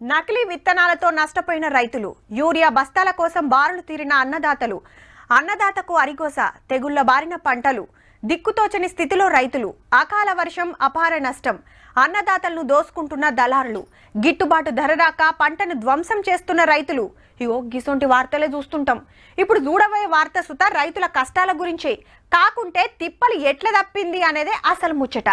నకిలీ విత్తనాలతో నష్టపోయిన రైతులు, యూరియా బస్తాల కోసం బారులు తీరిన అన్నదాతలు, అన్నదాతకు అరిగోస, తెగుళ్ల బారిన పంటలు, దిక్కుతోచని స్థితిలో రైతులు, అకాల వర్షం, అపార నష్టం, అన్నదాతలను దోసుకుంటున్న దళారులు, గిట్టుబాటు ధర రాక పంటను ధ్వంసం చేస్తున్న రైతులు. ఇగో గిసొంటి వార్తలే చూస్తుంటాం. ఇప్పుడు చూడబోయే వార్త సుత రైతుల కష్టాల గురించే, కాకుంటే తిప్పలు ఎట్ల తప్పింది అనేదే అసలు ముచ్చట.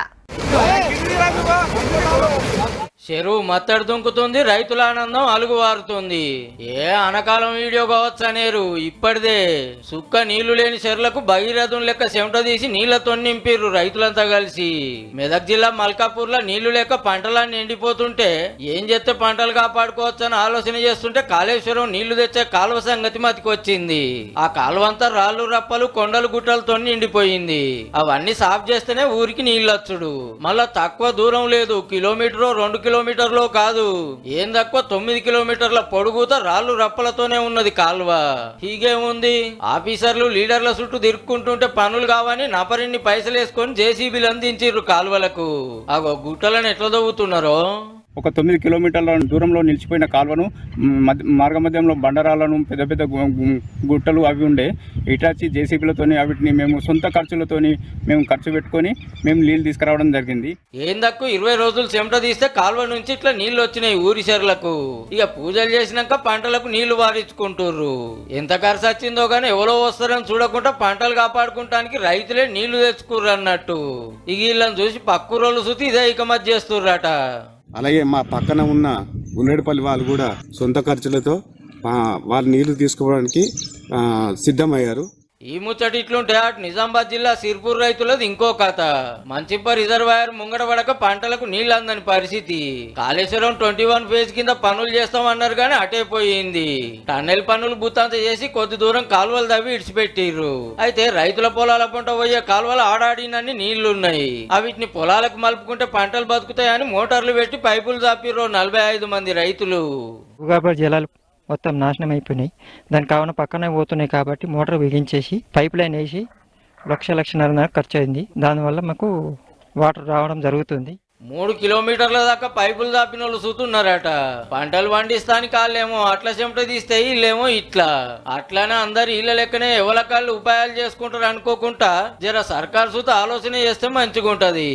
చెరువు మత్తడి దుంకుతుంది, రైతుల ఆనందం అలుగువారుతుంది. ఏ అనకాలం వీడియో కావచ్చనేరు. ఇప్పటిదే సుక్క నీళ్లు లేని చెరువులకు భగీరథం లెక్క చెమట తీసి నీళ్లతో నింపిర్రు రైతులంతా కలిసి. మెదక్ జిల్లా మల్కాపూర్ లో నీళ్లు లేక పంటలన్నీ ఎండిపోతుంటే ఏం చేస్తే పంటలు కాపాడుకోవచ్చని ఆలోచన చేస్తుంటే కాళేశ్వరం నీళ్లు తెచ్చే కాలువ సంగతి మతికొచ్చింది. ఆ కాలువంతా రాళ్లు రప్పలు కొండలు గుట్టలతో నిండిపోయింది. అవన్నీ సాఫ్ చేస్తేనే ఊరికి నీళ్ళొచ్చుడు. మళ్ళా తక్కువ దూరం లేదు, కిలోమీటర్ 2 కిలోమీటర్లో కాదు, ఏం తక్కువ 9 కిలోమీటర్ల పొడుగుతో రాళ్లు రప్పలతోనే ఉన్నది కాల్వ. హీగేముంది, ఆఫీసర్లు లీడర్ల చుట్టూ తిరుక్కుంటుంటే పనులు కావని నపరిన్ని పైసలు వేసుకొని జేసీబీలు అందించిర్రు కాల్వలకు. అగో గుట్టలను ఎట్లా దవ్వుతున్నారో. ఒక 9 కిలోమీటర్ల దూరంలో నిలిచిపోయిన కాలువను మార్గ మధ్యంలో బండరాలను, పెద్ద పెద్ద గుట్టలు అవి ఉండే. ఇటాచి జేసీబీలతోని వాటిని మేము సొంత ఖర్చులతోని మేము ఖర్చు పెట్టుకొని మేము నీళ్ళు తీసుకురావడం జరిగింది. ఏం తక్కువ 20 రోజులు చెమట తీస్తే కాలువ నుంచి ఇట్లా నీళ్లు వచ్చినాయి ఊరి చెరువులకు. ఇక పూజలు చేసినాక పంటలకు నీళ్లు వారించుకుంటుర్రు. ఎంత ఖర్చు వచ్చిందో గానీ ఎవరో వస్తారని చూడకుండా పంటలు కాపాడుకుంటానికి రైతులే నీళ్లు తెచ్చుకుర్రు అన్నట్టు. ఇక వీళ్ళని చూసి పక్కూరోళ్ళు చూసి ఇదే ఇకమత్ చేస్తుర్రట. అలాగే మా పక్కన ఉన్న గుండెడిపల్లి వాళ్ళు కూడా సొంత ఖర్చులతో వాళ్ళు నీళ్లు తీసుకోవడానికి సిద్ధమయ్యారు. ఈ ముచ్చటి ఇట్లుంటే అటు నిజామాబాద్ జిల్లా సిర్పూర్ రైతులది ఇంకో కథ. మంచిప్ప రిజర్వాయర్ ముంగడ పడక పంటలకు నీళ్లు అందని పరిస్థితి. కాళేశ్వరం 21 ఫేజ్ కింద పనులు చేస్తామన్నారు గానీ అటైపోయింది. టన్నెల్ పనులు బుత్తాంత చేసి కొద్ది దూరం కాలువలు తవ్వి ఇడిచిపెట్టిర్రు. అయితే రైతుల పొలాల పంట పోయే కాలువలు ఆడాడినన్ని నీళ్లున్నాయి. అవిటిని పొలాలకు మలుపుకుంటే పంటలు బతుకుతాయని మోటార్లు పెట్టి పైపులు చాపిర్రు 45 మంది రైతులు. జలాలు మొత్తం నాశనం అయిపోయినాయి. దాని కావున పక్కనే పోతున్నాయి కాబట్టి మోటార్ బిగించేసి పైప్ లైన్ వేసి 1,00,000 ఖర్చు అయింది. దానివల్ల మాకు వాటర్ రావడం జరుగుతుంది. 3 కిలోమీటర్ల దాకా పైపులు దాపిన వాళ్ళు చూస్తున్నారట. పంటలు పండిస్తానికి వాళ్ళేమో అట్లా చెమట తీస్తే వీళ్ళేమో ఇట్లా. అట్లానే అందరు ఇళ్ళ లెక్కనే ఎవలకాళ్ళు ఉపాయాలు చేసుకుంటారు అనుకోకుండా జర సర్కారు చూత ఆలోచన చేస్తే మంచిగుంటది.